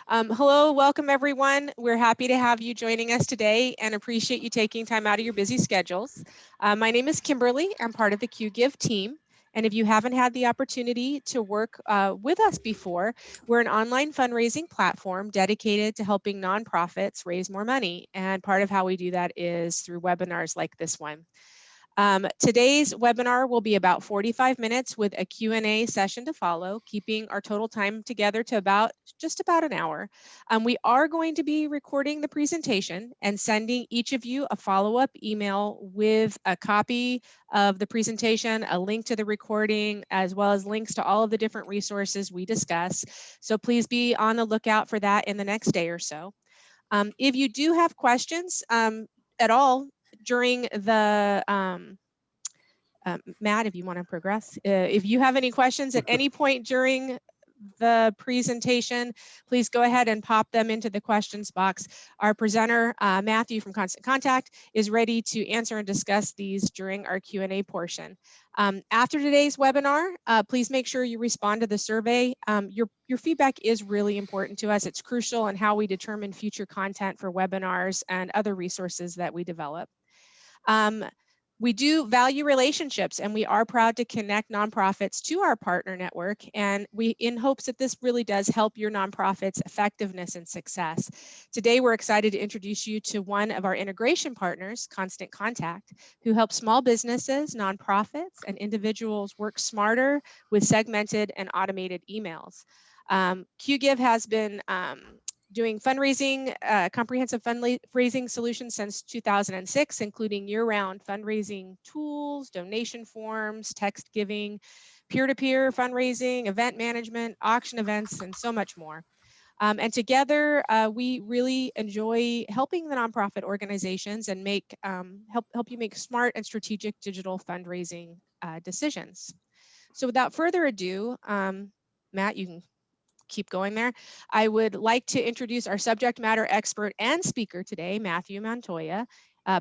Hello, welcome everyone. We're happy to have you joining us today and appreciate you taking time out of your busy schedules. My name is Kimberly. I'm part of the QGIve team. And if you haven't had the opportunity to work with us before, we're an online fundraising platform dedicated to helping nonprofits raise more money. And part of how we do that is through webinars like this one. Today's webinar will be about 45 minutes with a Q&A session to follow, keeping our total time together to just about an hour. We are going to be recording the presentation and sending each of you a follow-up email with a copy of the presentation, a link to the recording, as well as links to all of the different resources we discuss. So please be on the lookout for that in the next day or so. If you do have questions at all, during the Matt, if you want to progress, if you have any questions at any point during the presentation, please go ahead and pop them into the questions box. Our presenter, Matthew from Constant Contact, is ready to answer and discuss these during our Q&A portion. After today's webinar, please make sure you respond to the survey. Your feedback is really important to us. It's crucial in how we determine future content for webinars and other resources that we develop. We do value relationships, and we are proud to connect nonprofits to our partner network, and we in hopes that this really does help your nonprofit's effectiveness and success. Today, we're excited to introduce you to one of our integration partners, Constant Contact, who helps small businesses, nonprofits, and individuals work smarter with segmented and automated emails. QGIve has been doing fundraising, comprehensive fundraising solutions since 2006, including year-round fundraising tools, donation forms, text giving, peer-to-peer fundraising, event management, auction events, and so much more. And together, we really enjoy helping the nonprofit organizations and help you make smart and strategic digital fundraising decisions. So without further ado, Matt, you can keep going there. I would like to introduce our subject matter expert and speaker today, Matthew Montoya,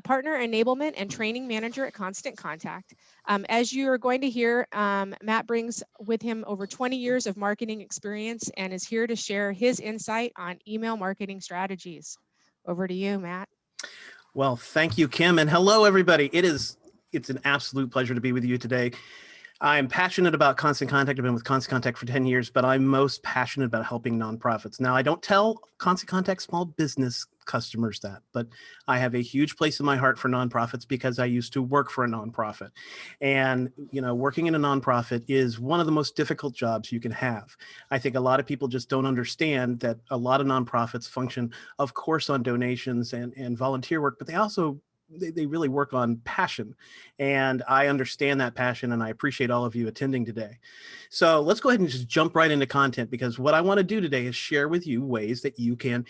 Partner Enablement and Training Manager at Constant Contact. As you are going to hear, Matt brings with him over 20 years of marketing experience and is here to share his insight on email marketing strategies. Over to you, Matt. Well, thank you, Kim, and hello, everybody. It's an absolute pleasure to be with you today. I'm passionate about Constant Contact. I've been with Constant Contact for 10 years, but I'm most passionate about helping nonprofits. Now, I don't tell Constant Contact small business customers that, but I have a huge place in my heart for nonprofits because I used to work for a nonprofit. And, working in a nonprofit is one of the most difficult jobs you can have. I think a lot of people just don't understand that a lot of nonprofits function, of course, on donations and volunteer work, but they really work on passion. And I understand that passion, and I appreciate all of you attending today. So let's go ahead and just jump right into content, because what I want to do today is share with you ways that you can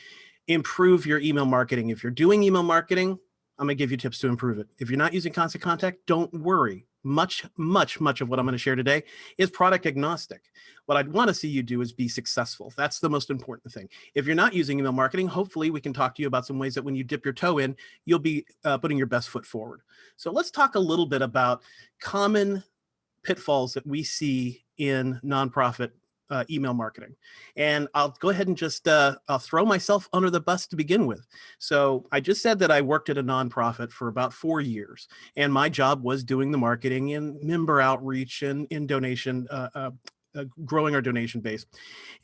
improve your email marketing. If you're doing email marketing, I'm going to give you tips to improve it. If you're not using Constant Contact, don't worry. Much of what I'm going to share today is product agnostic. What I'd want to see you do is be successful. That's the most important thing. If you're not using email marketing, hopefully we can talk to you about some ways that when you dip your toe in, you'll be putting your best foot forward. So let's talk a little bit about common pitfalls that we see in nonprofit email marketing. And I'll go ahead and just I'll throw myself under the bus to begin with. So I just said that I worked at a nonprofit for about 4 years, and my job was doing the marketing and member outreach and in donation, growing our donation base.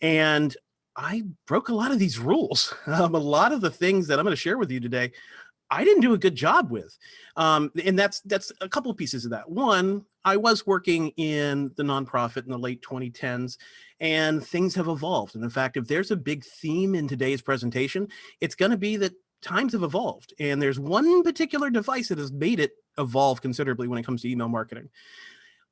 And I broke a lot of these rules. A lot of the things that I'm going to share with you today, I didn't do a good job with. And that's a couple of pieces of that. One, I was working in the nonprofit in the late 2010s, and things have evolved. And in fact, if there's a big theme in today's presentation, it's going to be that times have evolved. And there's one particular device that has made it evolve considerably when it comes to email marketing.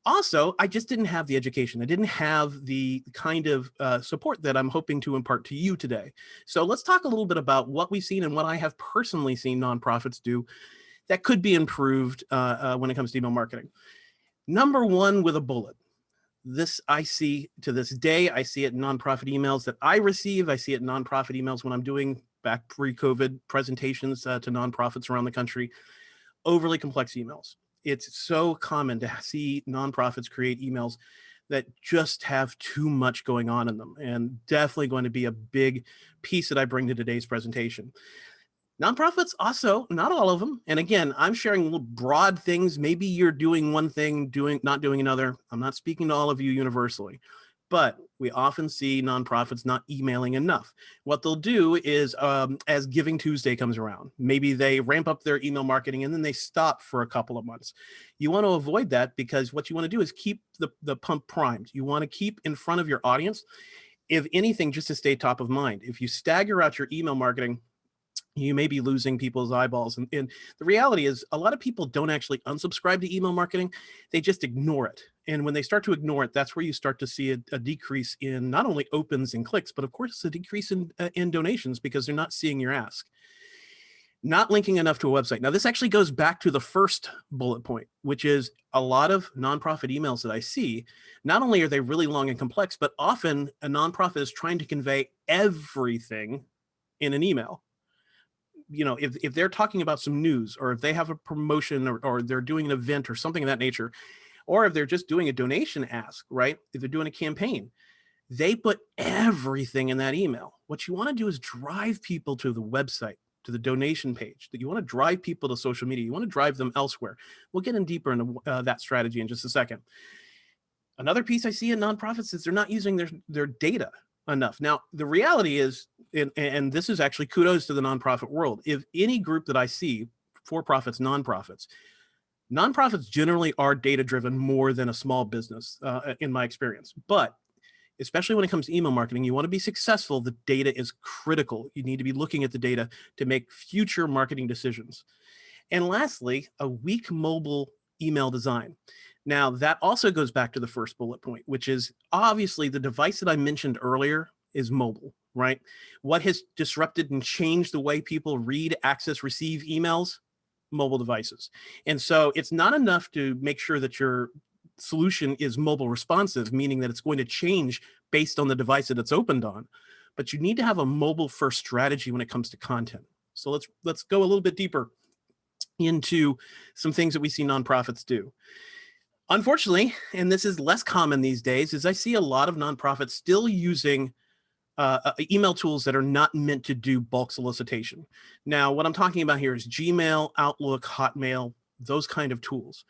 Also, I just didn't have the education. I didn't have the kind of support that I'm hoping to impart to you today. So let's talk a little bit about what we've seen and what I have personally seen nonprofits do that could be improved when it comes to email marketing. Number one, with a bullet. This I see to this day. I see it in nonprofit emails that I receive. I see it in nonprofit emails when I'm doing back pre-COVID presentations to nonprofits around the country. Overly complex emails. It's so common to see nonprofits create emails that just have too much going on in them, and definitely going to be a big piece that I bring to today's presentation. Nonprofits also, not all of them. And again, I'm sharing little broad things. Maybe you're doing one thing, not doing another. I'm not speaking to all of you universally, but we often see nonprofits not emailing enough. What they'll do is, as Giving Tuesday comes around, maybe they ramp up their email marketing and then they stop for a couple of months. You want to avoid that, because what you want to do is keep the pump primed. You want to keep in front of your audience, if anything, just to stay top of mind. If you stagger out your email marketing, you may be losing people's eyeballs. And the reality is, a lot of people don't actually unsubscribe to email marketing. They just ignore it. And when they start to ignore it, that's where you start to see a decrease in not only opens and clicks, but of course, a decrease in donations, because they're not seeing your ask. Not linking enough to a website. Now, this actually goes back to the first bullet point, which is a lot of nonprofit emails that I see. Not only are they really long and complex, but often a nonprofit is trying to convey everything in an email. You know, if they're talking about some news, or if they have a promotion, or they're doing an event or something of that nature, or if they're just doing a donation ask, right? If they're doing a campaign, they put everything in that email. What you want to do is drive people to the website, to the donation page. That you want to drive people to social media. You want to drive them elsewhere. We'll get in deeper into that strategy in just a second. Another piece I see in nonprofits is they're not using their data enough. Now, the reality is, and this is actually kudos to the nonprofit world. If any group that I see, for-profits, nonprofits generally are data-driven more than a small business, in my experience. But especially when it comes to email marketing, you want to be successful. The data is critical. You need to be looking at the data to make future marketing decisions. And lastly, a weak mobile email design. Now, that also goes back to the first bullet point, which is obviously the device that I mentioned earlier is mobile, right? What has disrupted and changed the way people read, access, receive emails? Mobile devices. And so it's not enough to make sure that your solution is mobile responsive, meaning that it's going to change based on the device that it's opened on, but you need to have a mobile first strategy when it comes to content. So let's go a little bit deeper into some things that we see nonprofits do. Unfortunately, and this is less common these days, is I see a lot of nonprofits still using email tools that are not meant to do bulk solicitation. Now, what I'm talking about here is Gmail, Outlook, Hotmail, those kind of tools.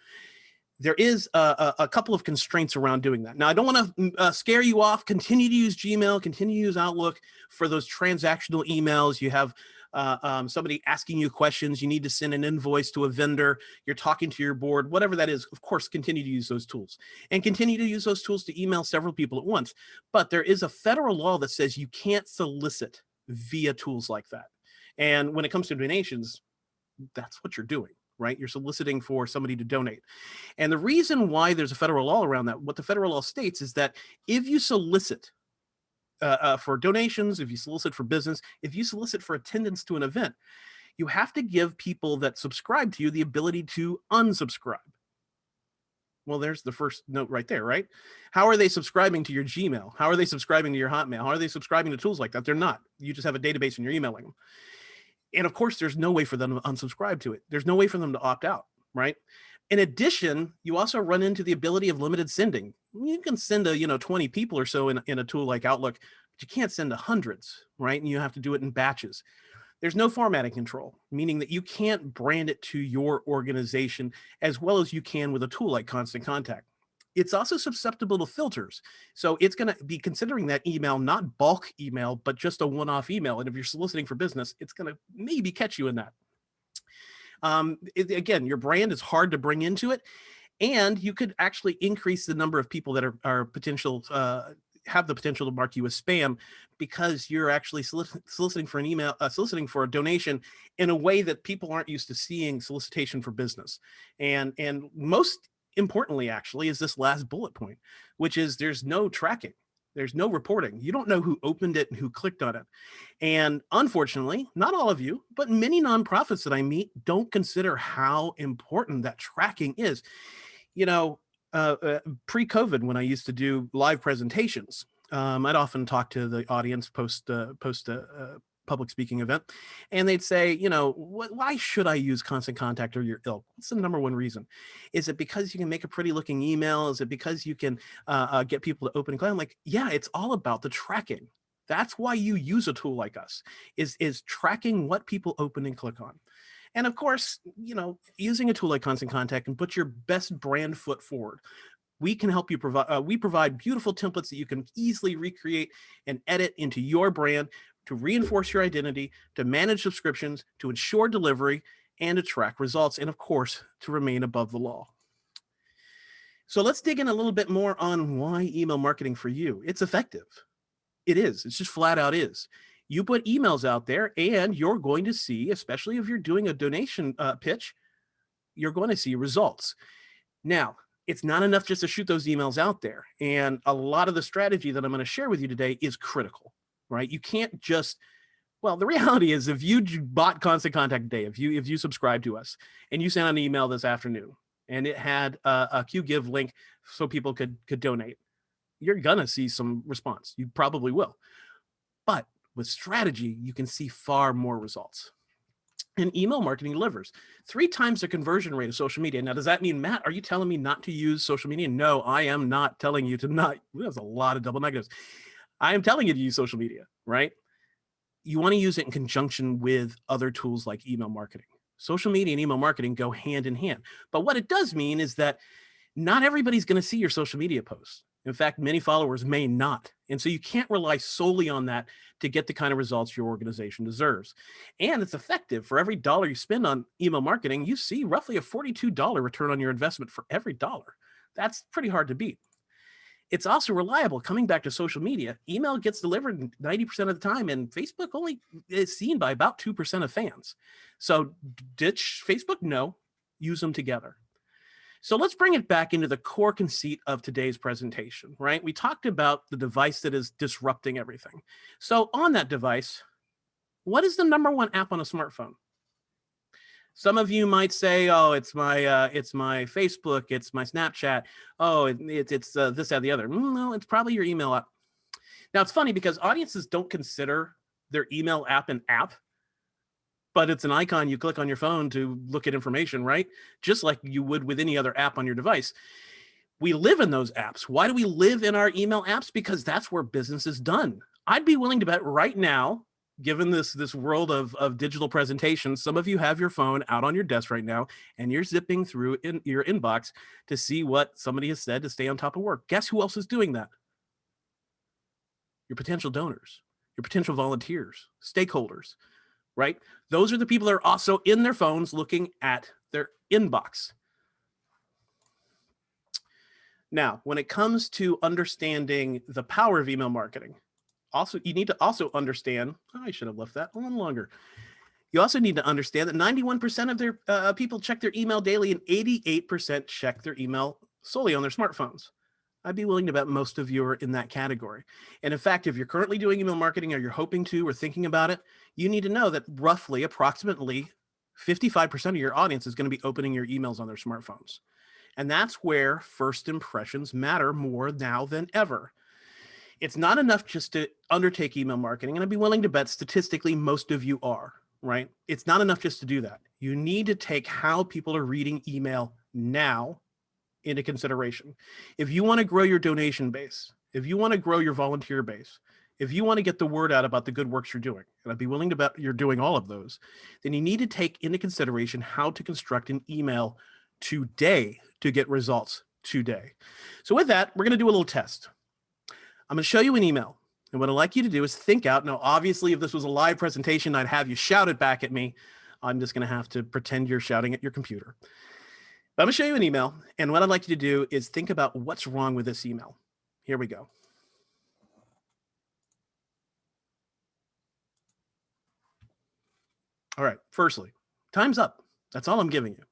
There is a couple of constraints around doing that. Now, I don't want to scare you off. Continue to use Gmail, continue to use Outlook for those transactional emails. You have somebody asking you questions. You need to send an invoice to a vendor. You're talking to your board, whatever that is. Of course, continue to use those tools, and continue to use those tools to email several people at once. But there is a federal law that says you can't solicit via tools like that. And when it comes to donations, that's what you're doing, right? You're soliciting for somebody to donate. And the reason why there's a federal law around that, what the federal law states is that if you solicit for donations, if you solicit for business, if you solicit for attendance to an event, you have to give people that subscribe to you the ability to unsubscribe. Well, there's the first note right there, right? How are they subscribing to your Gmail? How are they subscribing to your Hotmail? How are they subscribing to tools like that? They're not. You just have a database and you're emailing them. And of course, there's no way for them to unsubscribe to it. There's no way for them to opt out, right? In addition, you also run into the ability of limited sending. You can send 20 people or so in a tool like Outlook, but you can't send to hundreds, right? And you have to do it in batches. There's no formatting control, meaning that you can't brand it to your organization as well as you can with a tool like Constant Contact. It's also susceptible to filters. So it's going to be considering that email, not bulk email, but just a one-off email. And if you're soliciting for business, it's going to maybe catch you in that. Again, your brand is hard to bring into it, and you could actually increase the number of people that are potential, have the potential to mark you as spam, because you're actually soliciting for an email, soliciting for a donation in a way that people aren't used to seeing solicitation for business. And most importantly, actually, is this last bullet point, which is there's no tracking. There's no reporting. You don't know who opened it and who clicked on it. And unfortunately, not all of you, but many nonprofits that I meet don't consider how important that tracking is. Pre-COVID, when I used to do live presentations, I'd often talk to the audience post public speaking event, and they'd say, you know, why should I use Constant Contact or your ilk? What's the number one reason? Is it because you can make a pretty looking email? Is it because you can get people to open and click? I'm like, yeah, it's all about the tracking. That's why you use a tool like us, is tracking what people open and click on. And of course, you know, using a tool like Constant Contact and put your best brand foot forward. We can help you provide, we provide beautiful templates that you can easily recreate and edit into your brand to reinforce your identity, to manage subscriptions, to ensure delivery, and to track results, and of course, to remain above the law. So let's dig in a little bit more on why email marketing for you. It's effective. It is. It's just flat out is. You put emails out there and you're going to see, especially if you're doing a donation pitch, you're going to see results. Now, it's not enough just to shoot those emails out there. And a lot of the strategy that I'm going to share with you today is critical, right? You can't just, well, the reality is if you bought Constant Contact today, if you subscribe to us and you sent an email this afternoon and it had a QGive link so people could donate, you're going to see some response. You probably will. But with strategy, you can see far more results. And email marketing delivers 3 times the conversion rate of social media. Now, does that mean, Matt, are you telling me not to use social media? No, I am not telling you to not. There's a lot of double negatives. I am telling you to use social media, right? You want to use it in conjunction with other tools like email marketing. Social media and email marketing go hand in hand. But what it does mean is that not everybody's going to see your social media posts. In fact, many followers may not. And so you can't rely solely on that to get the kind of results your organization deserves. And it's effective. For every dollar you spend on email marketing, you see roughly a $42 return on your investment for every dollar. That's pretty hard to beat. It's also reliable. Coming back to social media, email gets delivered 90% of the time, and Facebook only is seen by about 2% of fans. So ditch Facebook? No, use them together. So let's bring it back into the core conceit of today's presentation, right? We talked about the device that is disrupting everything. So on that device, what is the number one app on a smartphone? Some of you might say, oh, it's my Facebook, it's my Snapchat, oh, it's this, that, the other. No, it's probably your email app. Now, it's funny because audiences don't consider their email app an app, but it's an icon you click on your phone to look at information, right? Just like you would with any other app on your device. We live in those apps. Why do we live in our email apps? Because that's where business is done. I'd be willing to bet right now, given this world of digital presentation, some of you have your phone out on your desk right now, and you're zipping through in your inbox to see what somebody has said to stay on top of work. Guess who else is doing that? Your potential donors, your potential volunteers, stakeholders. Right? Those are the people that are also in their phones looking at their inbox. Now, when it comes to understanding the power of email marketing, you need to also understand, I should have left that a little longer. You also need to understand that 91% of their people check their email daily and 88% check their email solely on their smartphones. I'd be willing to bet most of you are in that category. And in fact, if you're currently doing email marketing or you're hoping to or thinking about it, you need to know that approximately 55% of your audience is going to be opening your emails on their smartphones. And that's where first impressions matter more now than ever. It's not enough just to undertake email marketing. And I'd be willing to bet statistically most of you are, right? It's not enough just to do that. You need to take how people are reading email now into consideration. If you want to grow your donation base, if you want to grow your volunteer base, if you want to get the word out about the good works you're doing, and I'd be willing to bet you're doing all of those, then you need to take into consideration how to construct an email today to get results today. So with that, we're going to do a little test. I'm going to show you an email. And what I'd like you to do is think out. Now, obviously, if this was a live presentation, I'd have you shout it back at me. I'm just going to have to pretend you're shouting at your computer. But I'm going to show you an email, and what I'd like you to do is think about what's wrong with this email. Here we go. All right, firstly, time's up. That's all I'm giving you.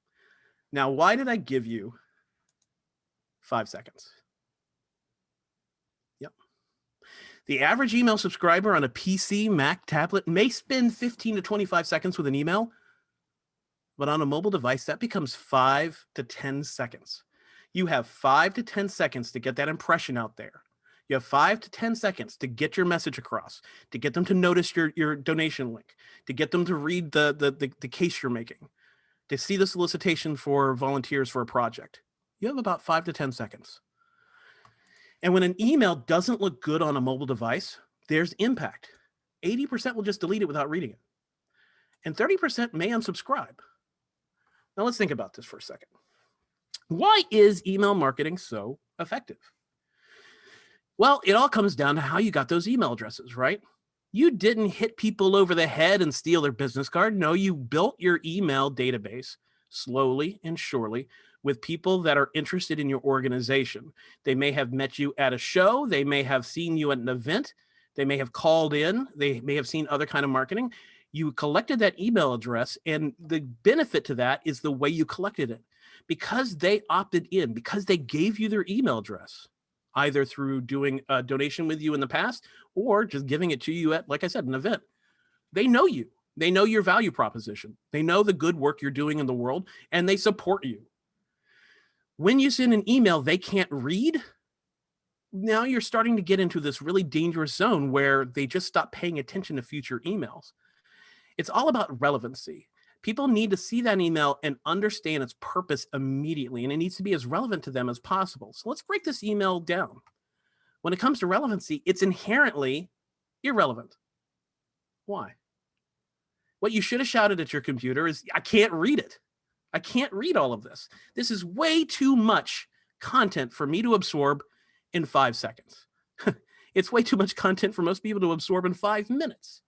Now, why did I give you 5 seconds? Yep. The average email subscriber on a PC, Mac, tablet may spend 15 to 25 seconds with an email. But on a mobile device, that becomes 5 to 10 seconds. You have 5 to 10 seconds to get that impression out there. You have 5 to 10 seconds to get your message across, to get them to notice your donation link, to get them to read the case you're making, to see the solicitation for volunteers for a project. You have about 5 to 10 seconds. And when an email doesn't look good on a mobile device, there's impact. 80% will just delete it without reading it. And 30% may unsubscribe. Now let's think about this for a second. Why is email marketing so effective? Well, it all comes down to how you got those email addresses, right? You didn't hit people over the head and steal their business card. No, you built your email database slowly and surely with people that are interested in your organization. They may have met you at a show. They may have seen you at an event. They may have called in. They may have seen other kind of marketing. You collected that email address, and the benefit to that is the way you collected it. Because they opted in, because they gave you their email address, either through doing a donation with you in the past or just giving it to you at, like I said, an event. They know you. They know your value proposition. They know the good work you're doing in the world, and they support you. When you send an email they can't read, now you're starting to get into this really dangerous zone where they just stop paying attention to future emails. It's all about relevancy. People need to see that email and understand its purpose immediately, and it needs to be as relevant to them as possible. So let's break this email down. When it comes to relevancy, it's inherently irrelevant. Why? What you should have shouted at your computer is, I can't read it. I can't read all of this. This is way too much content for me to absorb in 5 seconds. It's way too much content for most people to absorb in 5 minutes.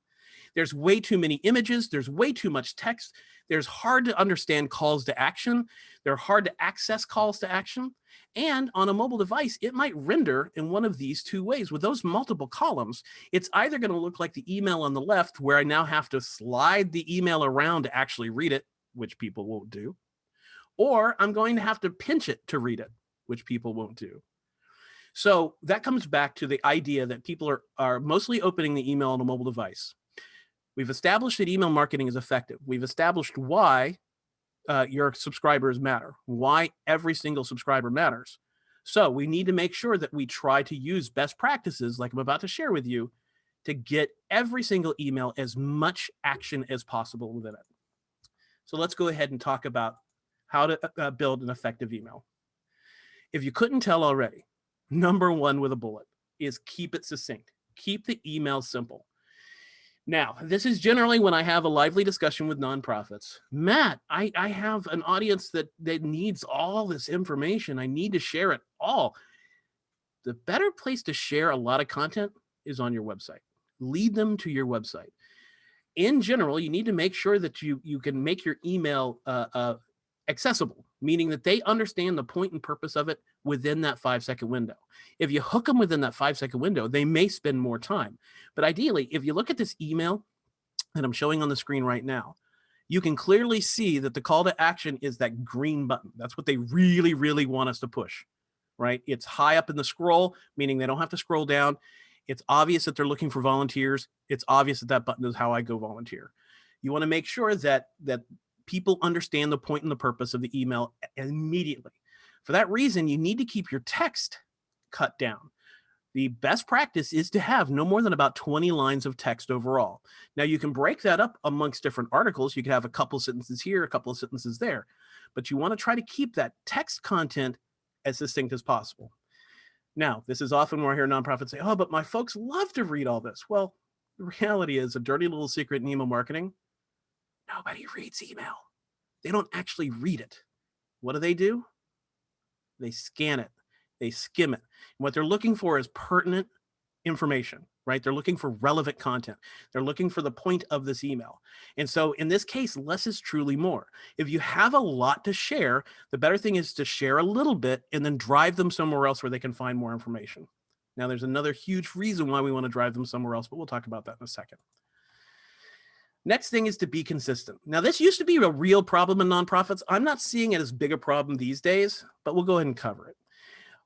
There's way too many images. There's way too much text. There's hard to understand calls to action. They're hard to access calls to action. And on a mobile device, it might render in one of these two ways. With those multiple columns, it's either going to look like the email on the left, where I now have to slide the email around to actually read it, which people won't do, or I'm going to have to pinch it to read it, which people won't do. So that comes back to the idea that people are mostly opening the email on a mobile device. We've established that email marketing is effective. We've established why your subscribers matter, why every single subscriber matters. So we need to make sure that we try to use best practices, like I'm about to share with you, to get every single email as much action as possible within it. So let's go ahead and talk about how to build an effective email. If you couldn't tell already, number one with a bullet is keep it succinct. Keep the email simple. Now, this is generally when I have a lively discussion with nonprofits. Matt, I have an audience that needs all this information. I need to share it all. The better place to share a lot of content is on your website. Lead them to your website. In general, you need to make sure that you can make your email accessible, meaning that they understand the point and purpose of it within that 5-second window. If you hook them within that 5-second window, they may spend more time. But ideally, if you look at this email that I'm showing on the screen right now, you can clearly see that the call to action is that green button. That's what they really, really want us to push, right? It's high up in the scroll, meaning they don't have to scroll down. It's obvious that they're looking for volunteers. It's obvious that that button is how I go volunteer. You want to make sure that people understand the point and the purpose of the email immediately. For that reason, you need to keep your text cut down. The best practice is to have no more than about 20 lines of text overall. Now, you can break that up amongst different articles. You can have a couple sentences here, a couple of sentences there, but you want to try to keep that text content as succinct as possible. Now, this is often where I hear nonprofits say, oh, but my folks love to read all this. Well, the reality is, a dirty little secret in email marketing, nobody reads email. They don't actually read it. What do? They scan it. They skim it. And what they're looking for is pertinent information, right? They're looking for relevant content. They're looking for the point of this email. And so in this case, less is truly more. If you have a lot to share, the better thing is to share a little bit and then drive them somewhere else where they can find more information. Now, there's another huge reason why we want to drive them somewhere else, but we'll talk about that in a second. Next thing is to be consistent. Now, this used to be a real problem in nonprofits. I'm not seeing it as big a problem these days, but we'll go ahead and cover it.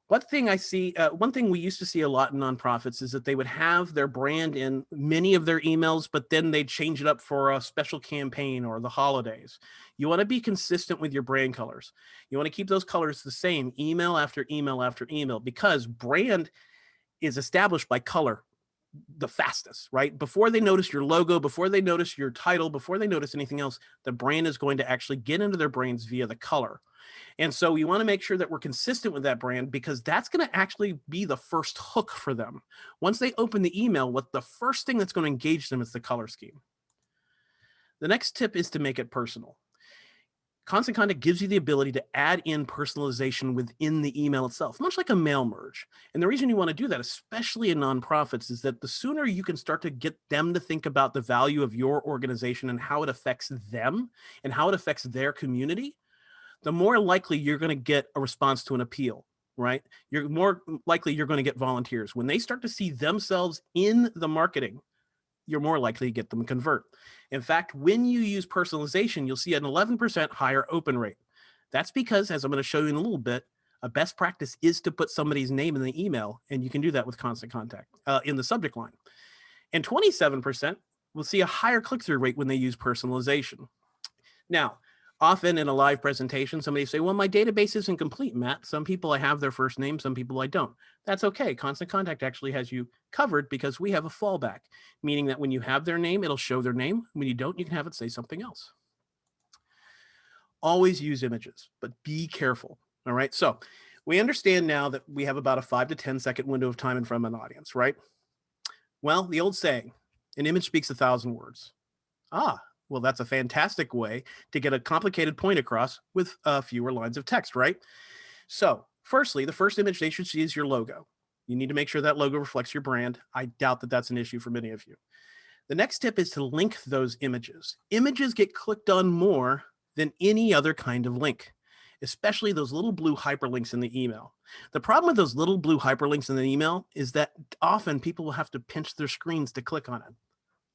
One thing we used to see a lot in nonprofits is that they would have their brand in many of their emails, but then they'd change it up for a special campaign or the holidays. You want to be consistent with your brand colors. You want to keep those colors the same, email after email after email, because brand is established by color the fastest, right? Before they notice your logo, before they notice your title, before they notice anything else, the brand is going to actually get into their brains via the color. And so we want to make sure that we're consistent with that brand, because that's going to actually be the first hook for them. Once they open the email, what the first thing that's going to engage them is the color scheme. The next tip is to make it personal. Constant Contact gives you the ability to add in personalization within the email itself, much like a mail merge. And the reason you want to do that, especially in nonprofits, is that the sooner you can start to get them to think about the value of your organization and how it affects them and how it affects their community, the more likely you're going to get a response to an appeal, right? You're more likely you're going to get volunteers. When they start to see themselves in the marketing, you're more likely to get them to convert. In fact, when you use personalization, you'll see an 11% higher open rate. That's because, as I'm going to show you in a little bit, a best practice is to put somebody's name in the email, and you can do that with Constant Contact in the subject line. And 27% will see a higher click-through rate when they use personalization. Now, often in a live presentation, somebody say, well, my database isn't complete, Matt. Some people I have their first name, some people I don't. That's okay. Constant Contact actually has you covered because we have a fallback, meaning that when you have their name, it'll show their name. When you don't, you can have it say something else. Always use images, but be careful. All right. So we understand now that we have about a 5 to 10 second window of time in front of an audience, right? Well, the old saying, an image speaks 1,000 words. Well, that's a fantastic way to get a complicated point across with fewer lines of text, right? So firstly, the first image they should see is your logo. You need to make sure that logo reflects your brand. I doubt that that's an issue for many of you. The next tip is to link those images. Images get clicked on more than any other kind of link, especially those little blue hyperlinks in the email. The problem with those little blue hyperlinks in the email is that often people will have to pinch their screens to click on it.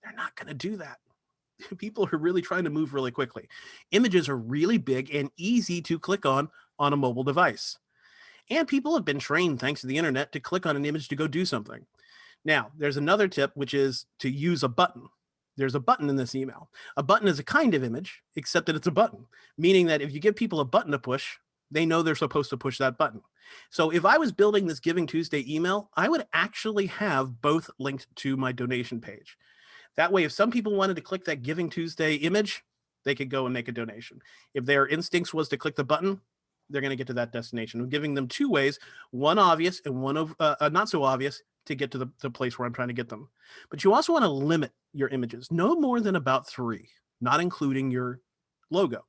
They're not going to do that. People are really trying to move really quickly. Images are really big and easy to click on a mobile device. And people have been trained, thanks to the internet, to click on an image to go do something. Now, there's another tip, which is to use a button. There's a button in this email. A button is a kind of image, except that it's a button, meaning that if you give people a button to push, they know they're supposed to push that button. So if I was building this Giving Tuesday email, I would actually have both linked to my donation page. That way, if some people wanted to click that Giving Tuesday image, they could go and make a donation. If their instincts was to click the button, they're going to get to that destination. I'm giving them two ways, one obvious and one not so obvious, to get to the place where I'm trying to get them. But you also want to limit your images, no more than about 3, not including your logo.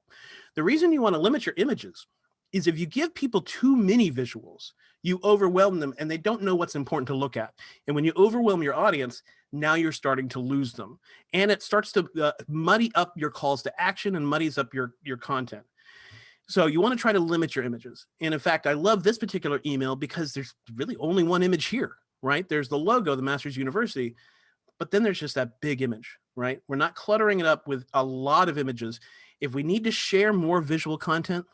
The reason you want to limit your images is if you give people too many visuals, you overwhelm them and they don't know what's important to look at. And when you overwhelm your audience, now you're starting to lose them. And it starts to muddy up your calls to action and muddies up your content. So you want to try to limit your images. And in fact, I love this particular email because there's really only one image here, right? There's the logo, the Masters University, but then there's just that big image, right? We're not cluttering it up with a lot of images. If we need to share more visual content,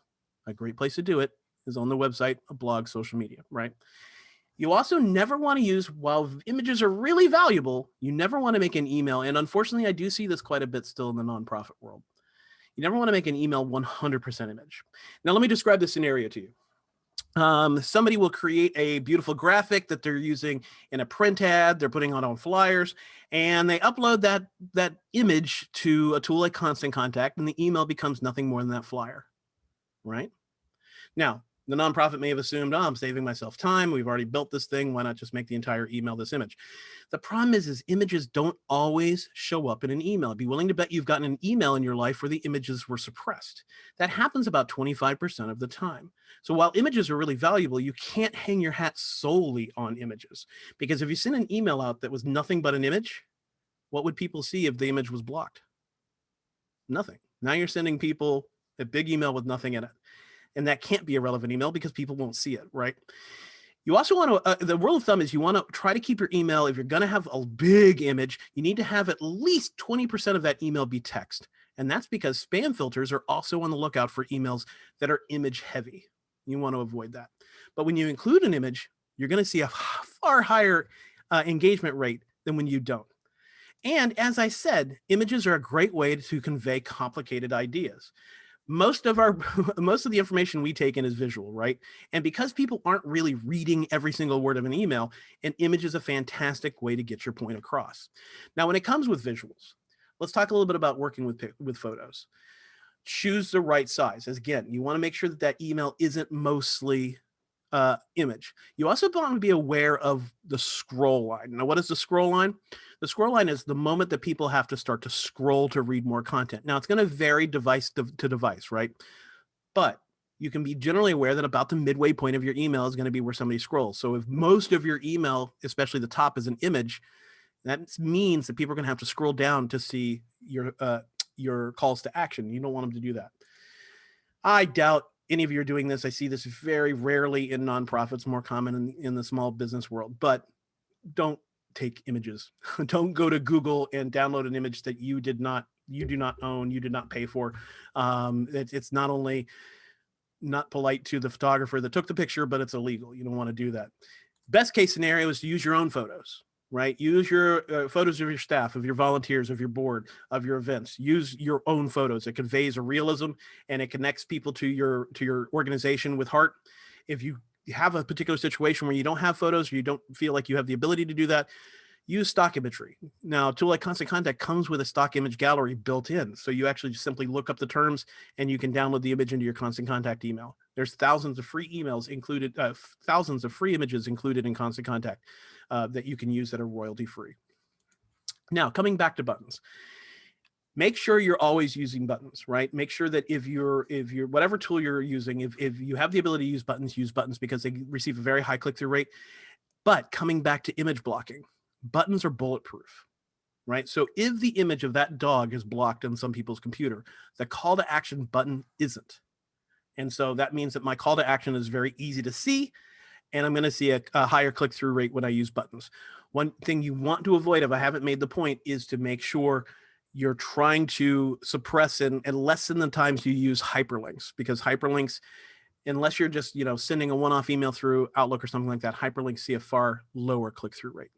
a great place to do it is on the website, a blog, social media, right? You also never want to use, while images are really valuable, you never want to make an email. And unfortunately, I do see this quite a bit still in the nonprofit world. You never want to make an email 100% image. Now, let me describe the scenario to you. Somebody will create a beautiful graphic that they're using in a print ad, they're putting on flyers, and they upload that image to a tool like Constant Contact, and the email becomes nothing more than that flyer, right? Now, the nonprofit may have assumed, I'm saving myself time. We've already built this thing. Why not just make the entire email this image? The problem is images don't always show up in an email. I'd be willing to bet you've gotten an email in your life where the images were suppressed. That happens about 25% of the time. So while images are really valuable, you can't hang your hat solely on images. Because if you send an email out that was nothing but an image, what would people see if the image was blocked? Nothing. Now you're sending people a big email with nothing in it. And that can't be a relevant email because people won't see it, right? You also want to, the rule of thumb is you want to try to keep your email, if you're going to have a big image, you need to have at least 20% of that email be text. And that's because spam filters are also on the lookout for emails that are image heavy. You want to avoid that. But when you include an image, you're going to see a far higher engagement rate than when you don't. And as I said, images are a great way to convey complicated ideas. most of our most of the information we take in is visual, right? And because people aren't really reading every single word of an email, an image is a fantastic way to get your point across. Now, when it comes with visuals, let's talk a little bit about working with photos. Choose the right size. As again, you want to make sure that that email isn't mostly image. You also want to be aware of the scroll line. Now, what is the scroll line? The scroll line is the moment that people have to start to scroll to read more content. Now, it's going to vary device to device, right? But you can be generally aware that about the midway point of your email is going to be where somebody scrolls. So if most of your email, especially the top, is an image, that means that people are going to have to scroll down to see your calls to action. You don't want them to do that. I doubt any of you are doing this. I see this very rarely in nonprofits, more common in the small business world, but don't take images. Don't go to Google and download an image that you do not own, you did not pay for. It's not only not polite to the photographer that took the picture, but it's illegal. You don't want to do that. Best case scenario is to use your own photos, right? Use your photos of your staff, of your volunteers, of your board, of your events. Use your own photos. It conveys a realism and it connects people to your organization with heart. If you have a particular situation where you don't have photos or you don't feel like you have the ability to do that, use stock imagery. Now, a tool like Constant Contact comes with a stock image gallery built in. So you actually just simply look up the terms and you can download the image into your Constant Contact email. There's thousands of free emails included, thousands of free images included in Constant Contact that you can use that are royalty free. Now, coming back to buttons. Make sure you're always using buttons, right? Make sure that if you're whatever tool you're using, if you have the ability to use buttons because they receive a very high click-through rate. But coming back to image blocking, buttons are bulletproof, right? So if the image of that dog is blocked on some people's computer, the call to action button isn't. And so that means that my call to action is very easy to see, and I'm going to see a higher click-through rate when I use buttons. One thing you want to avoid, if I haven't made the point, is to make sure you're trying to suppress and lessen the times you use hyperlinks, because hyperlinks, unless you're just sending a one-off email through Outlook or something like that, hyperlinks see a far lower click-through rate.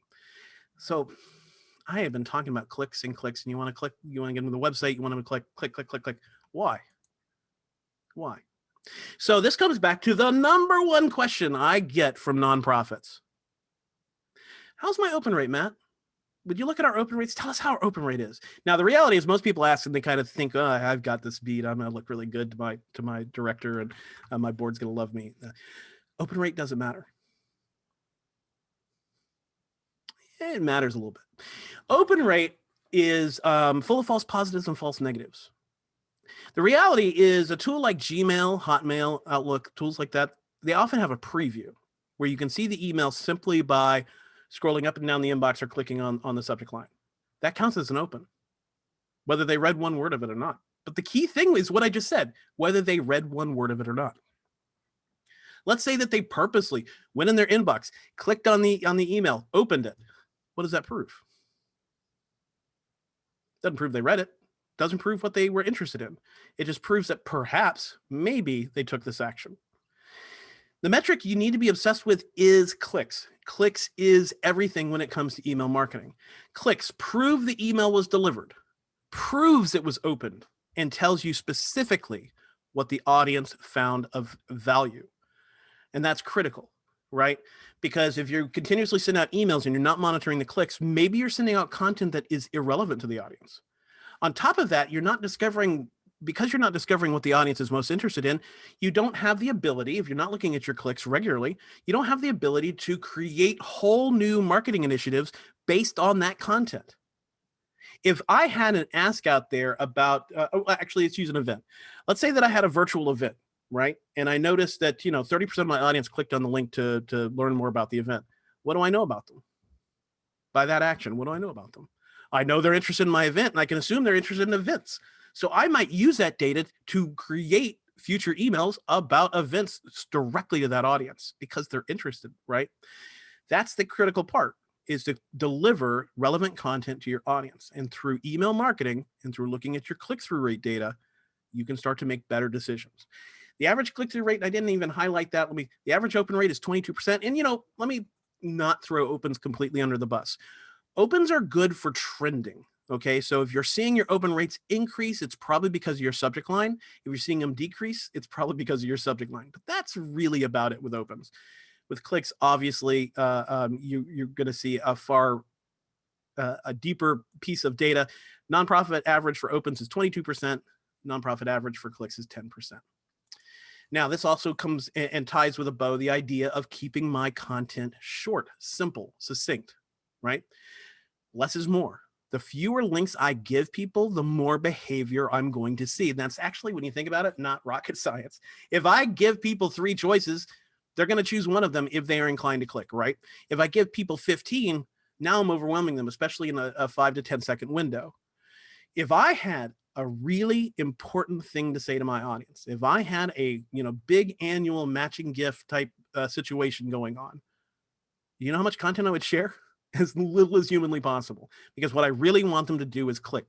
So I have been talking about clicks and clicks, and you want to get into the website, you want to click, click, click, click, click. Why? So this comes back to the number one question I get from nonprofits. How's my open rate, Matt? Would you look at our open rates? Tell us how our open rate is. Now, the reality is most people ask and they kind of think, oh, I've got this beat. I'm going to look really good to my director and my board's going to love me. Open rate doesn't matter. It matters a little bit. Open rate is full of false positives and false negatives. The reality is a tool like Gmail, Hotmail, Outlook, tools like that, they often have a preview where you can see the email simply by scrolling up and down the inbox or clicking on the subject line. That counts as an open, whether they read one word of it or not. But the key thing is what I just said, whether they read one word of it or not. Let's say that they purposely went in their inbox, clicked on the email, opened it. What does that prove? Doesn't prove they read it. Doesn't prove what they were interested in. It just proves that perhaps, maybe they took this action. The metric you need to be obsessed with is clicks. Clicks is everything when it comes to email marketing. Clicks prove the email was delivered, proves it was opened, and tells you specifically what the audience found of value. And that's critical, right? Because if you're continuously sending out emails and you're not monitoring the clicks, maybe you're sending out content that is irrelevant to the audience. On top of that, because you're not discovering what the audience is most interested in, you don't have the ability, if you're not looking at your clicks regularly, you don't have the ability to create whole new marketing initiatives based on that content. If I had an ask out there about, actually, let's use an event. Let's say that I had a virtual event, right? And I noticed that 30% of my audience clicked on the link to learn more about the event. What do I know about them? By that action, what do I know about them? I know they're interested in my event, and I can assume they're interested in events. So I might use that data to create future emails about events directly to that audience because they're interested, right? That's the critical part, is to deliver relevant content to your audience. And through email marketing and through looking at your click-through rate data, you can start to make better decisions. The average click-through rate, I didn't even highlight that. The average open rate is 22%. And let me not throw opens completely under the bus. Opens are good for trending. Okay, so if you're seeing your open rates increase, it's probably because of your subject line. If you're seeing them decrease, it's probably because of your subject line. But that's really about it with opens. With clicks, obviously, you're going to see a deeper piece of data. Nonprofit average for opens is 22%. Nonprofit average for clicks is 10%. Now, this also comes and ties with a bow the idea of keeping my content short, simple, succinct, right? Less is more. The fewer links I give people, the more behavior I'm going to see. And that's actually, when you think about it, not rocket science. If I give people 3 choices, they're going to choose one of them if they are inclined to click, right? If I give people 15, now I'm overwhelming them, especially in a 5 to 10 second window. If I had a really important thing to say to my audience, if I had a big annual matching gift type situation going on, you know how much content I would share? As little as humanly possible, because what I really want them to do is click.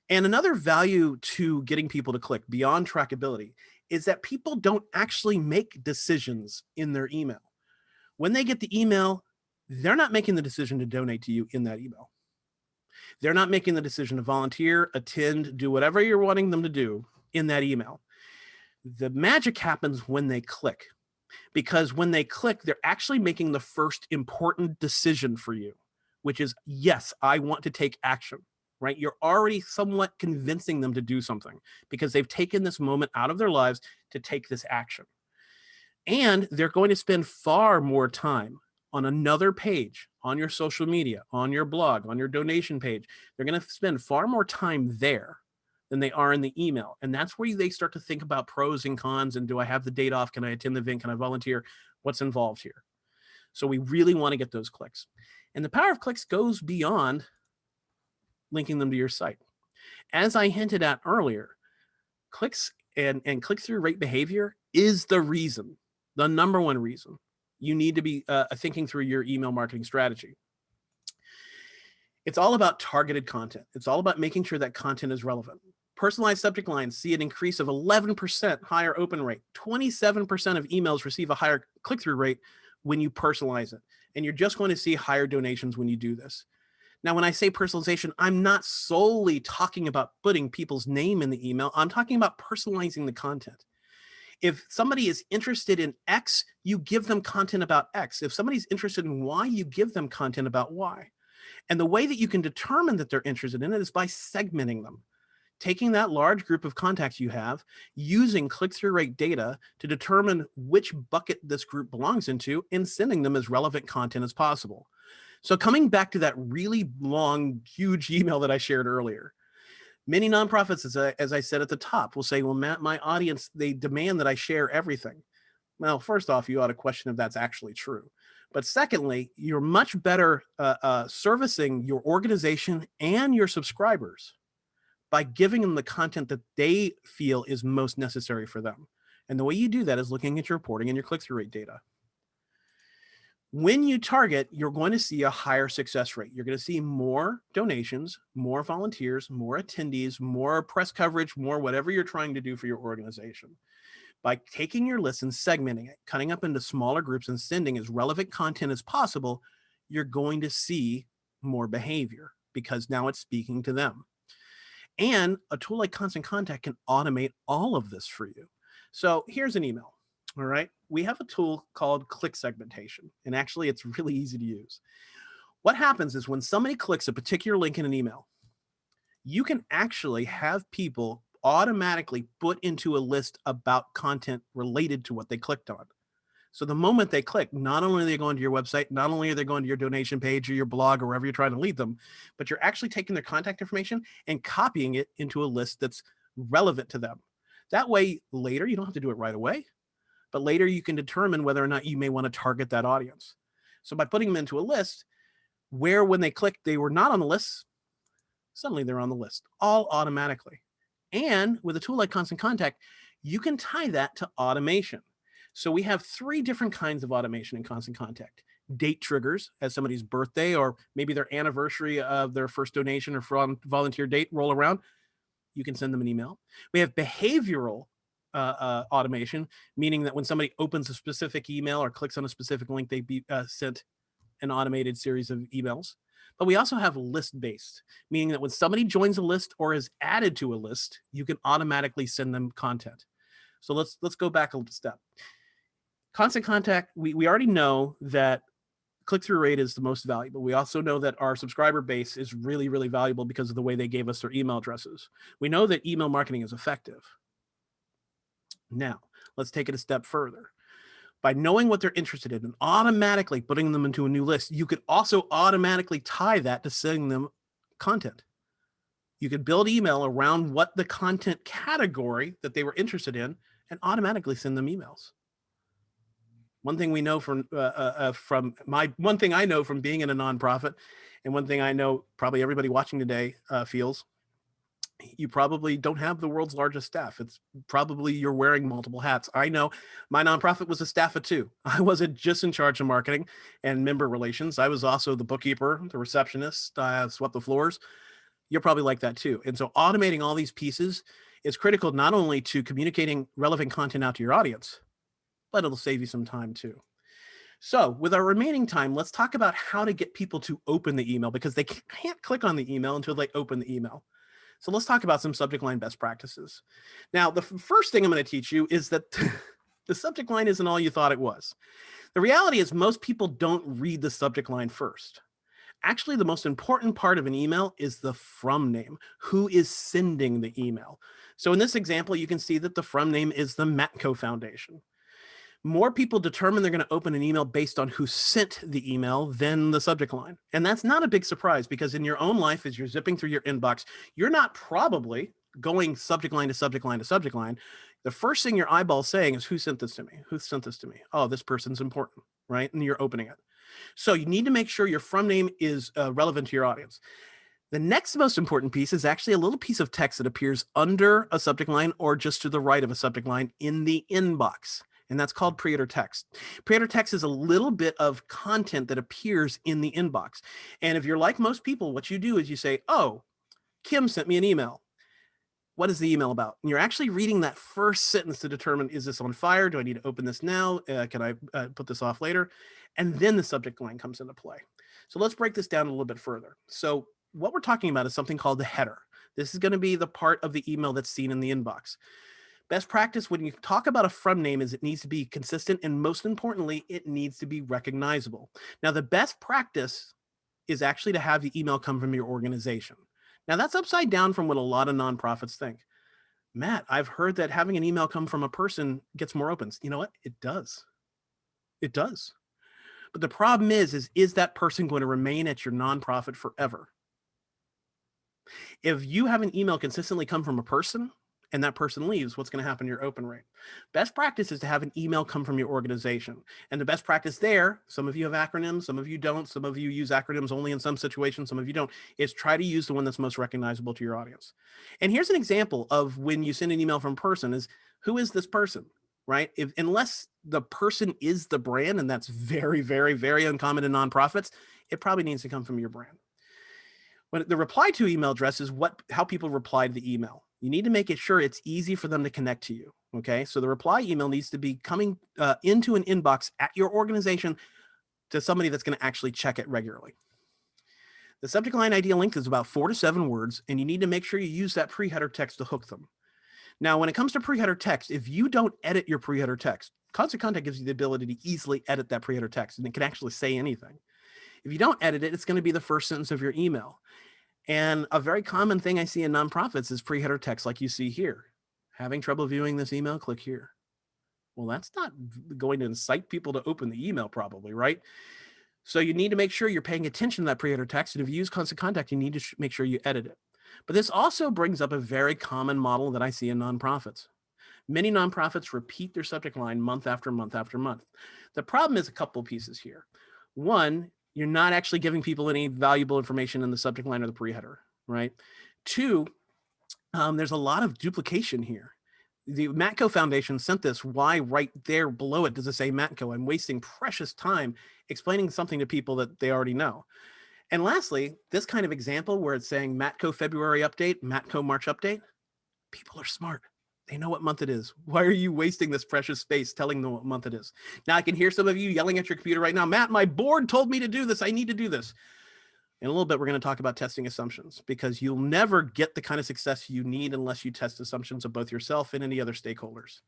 And another value to getting people to click beyond trackability is that people don't actually make decisions in their email. When they get the email, they're not making the decision to donate to you in that email. They're not making the decision to volunteer, attend, do whatever you're wanting them to do in that email. The magic happens when they click. Because when they click, they're actually making the first important decision for you, which is, yes, I want to take action, right? You're already somewhat convincing them to do something because they've taken this moment out of their lives to take this action. And they're going to spend far more time on another page, on your social media, on your blog, on your donation page. They're going to spend far more time there than they are in the email. And that's where they start to think about pros and cons. And do I have the date off? Can I attend the event? Can I volunteer? What's involved here? So we really want to get those clicks. And the power of clicks goes beyond linking them to your site. As I hinted at earlier, clicks and click-through rate behavior is the reason, the number one reason you need to be thinking through your email marketing strategy. It's all about targeted content. It's all about making sure that content is relevant. Personalized subject lines see an increase of 11% higher open rate. 27% of emails receive a higher click-through rate when you personalize it. And you're just going to see higher donations when you do this. Now, when I say personalization, I'm not solely talking about putting people's name in the email. I'm talking about personalizing the content. If somebody is interested in X, you give them content about X. If somebody's interested in Y, you give them content about Y. And the way that you can determine that they're interested in it is by segmenting them. Taking that large group of contacts you have, using click-through rate data to determine which bucket this group belongs into, and sending them as relevant content as possible. So coming back to that really long, huge email that I shared earlier, many nonprofits, as I said at the top, will say, well, Matt, my audience, they demand that I share everything. Well, first off, you ought to question if that's actually true. But secondly, you're much better servicing your organization and your subscribers by giving them the content that they feel is most necessary for them. And the way you do that is looking at your reporting and your click-through rate data. When you target, you're going to see a higher success rate. You're going to see more donations, more volunteers, more attendees, more press coverage, more whatever you're trying to do for your organization. By taking your list and segmenting it, cutting up into smaller groups and sending as relevant content as possible, you're going to see more behavior because now it's speaking to them. And a tool like Constant Contact can automate all of this for you. So here's an email. All right. We have a tool called click segmentation, and actually it's really easy to use. What happens is when somebody clicks a particular link in an email, you can actually have people automatically put into a list about content related to what they clicked on. So the moment they click, not only are they going to your website, not only are they going to your donation page or your blog or wherever you're trying to lead them, but you're actually taking their contact information and copying it into a list that's relevant to them. That way, later, you don't have to do it right away, but later you can determine whether or not you may want to target that audience. So by putting them into a list where when they clicked, they were not on the list, suddenly they're on the list, all automatically. And with a tool like Constant Contact, you can tie that to automation. So we have 3 different kinds of automation in Constant Contact. Date triggers, as somebody's birthday or maybe their anniversary of their first donation or volunteer date roll around, you can send them an email. We have behavioral automation, meaning that when somebody opens a specific email or clicks on a specific link, they be sent an automated series of emails. But we also have list-based, meaning that when somebody joins a list or is added to a list, you can automatically send them content. So let's go back a little step. Constant Contact, we already know that click-through rate is the most valuable. We also know that our subscriber base is really, really valuable because of the way they gave us their email addresses. We know that email marketing is effective. Now, let's take it a step further. By knowing what they're interested in and automatically putting them into a new list, you could also automatically tie that to sending them content. You could build email around what the content category that they were interested in and automatically send them emails. One thing we know from one thing I know from being in a nonprofit, and one thing I know probably everybody watching today feels, you probably don't have the world's largest staff. It's probably you're wearing multiple hats. I know my nonprofit was a staff of 2. I wasn't just in charge of marketing and member relations. I was also the bookkeeper, the receptionist, I swept the floors. You're probably like that too. And so automating all these pieces is critical, not only to communicating relevant content out to your audience, but it'll save you some time too. So with our remaining time, let's talk about how to get people to open the email, because they can't click on the email until they open the email. So let's talk about some subject line best practices. Now, the first thing I'm going to teach you is that the subject line isn't all you thought it was. The reality is most people don't read the subject line first. Actually, the most important part of an email is the from name. Who is sending the email? So in this example, you can see that the from name is the Matco Foundation. More people determine they're going to open an email based on who sent the email than the subject line. And that's not a big surprise, because in your own life, as you're zipping through your inbox, you're not probably going subject line to subject line to subject line. The first thing your eyeball's saying is, who sent this to me? Who sent this to me? Oh, this person's important, right? And you're opening it. So you need to make sure your from name is relevant to your audience. The next most important piece is actually a little piece of text that appears under a subject line or just to the right of a subject line in the inbox. And that's called pre-header text. Pre-header text is a little bit of content that appears in the inbox. And if you're like most people, what you do is you say, oh, Kim sent me an email. What is the email about? And you're actually reading that first sentence to determine, is this on fire? Do I need to open this now? Can I put this off later? And then the subject line comes into play. So let's break this down a little bit further. So what we're talking about is something called the header. This is going to be the part of the email that's seen in the inbox. Best practice when you talk about a from name is it needs to be consistent, and most importantly, it needs to be recognizable. Now, the best practice is actually to have the email come from your organization. Now, that's upside down from what a lot of nonprofits think. Matt, I've heard that having an email come from a person gets more opens. You know what? It does. It does. But the problem is that person going to remain at your nonprofit forever? If you have an email consistently come from a person, and that person leaves, what's going to happen to your open rate? Best practice is to have an email come from your organization. And the best practice there, some of you have acronyms, some of you don't, some of you use acronyms only in some situations, some of you don't, is try to use the one that's most recognizable to your audience. And here's an example of when you send an email from a person is, who is this person, right? Unless the person is the brand, and that's very, very, very uncommon in nonprofits, it probably needs to come from your brand. When the reply to email address is how people reply to the email. You need to make it sure it's easy for them to connect to you. Okay, so the reply email needs to be coming into an inbox at your organization to somebody that's going to actually check it regularly. The subject line ideal length is about 4 to 7 words, and you need to make sure you use that pre-header text to hook them. Now, when it comes to pre-header text, if you don't edit your pre-header text, Constant Contact gives you the ability to easily edit that pre-header text, and it can actually say anything. If you don't edit it, it's going to be the first sentence of your email. And a very common thing I see in nonprofits is pre-header text like you see here. Having trouble viewing this email, click here. Well, that's not going to incite people to open the email probably, right? So you need to make sure you're paying attention to that pre-header text. And if you use Constant Contact, you need to make sure you edit it. But this also brings up a very common model that I see in nonprofits. Many nonprofits repeat their subject line month after month after month. The problem is a couple pieces here. One, you're not actually giving people any valuable information in the subject line or the pre-header, right? Two, there's a lot of duplication here. The Matco Foundation sent this. Why right there below it does it say Matco? I'm wasting precious time explaining something to people that they already know. And lastly, this kind of example where it's saying Matco February update, Matco March update, people are smart. They know what month it is. Why are you wasting this precious space telling them what month it is? Now I can hear some of you yelling at your computer right now, Matt, my board told me to do this. I need to do this. In a little bit, we're going to talk about testing assumptions, because you'll never get the kind of success you need unless you test assumptions of both yourself and any other stakeholders.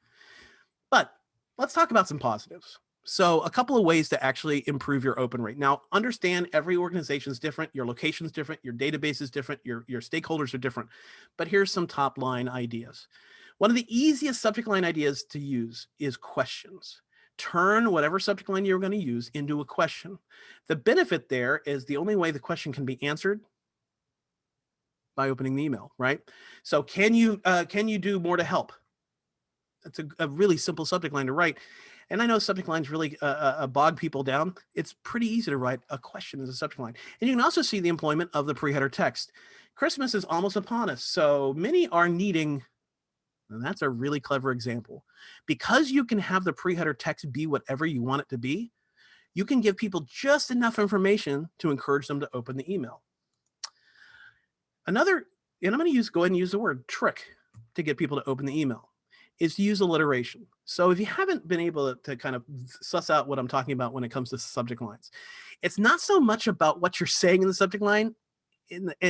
But let's talk about some positives. So a couple of ways to actually improve your open rate. Now, understand every organization is different. Your location is different. Your database is different. Your stakeholders are different. But here's some top line ideas. One of the easiest subject line ideas to use is questions. Turn whatever subject line you're going to use into a question. The benefit there is the only way the question can be answered by opening the email, right? So can you do more to help? That's a really simple subject line to write. And I know subject lines really bog people down. It's pretty easy to write a question as a subject line. And you can also see the employment of the pre-header text. Christmas is almost upon us, so many are needing, and that's a really clever example. Because you can have the pre-header text be whatever you want it to be, you can give people just enough information to encourage them to open the email. Another, and I'm going to go ahead and use the word trick to get people to open the email, is to use alliteration. So if you haven't been able to kind of suss out what I'm talking about when it comes to subject lines, it's not so much about what you're saying in the subject line.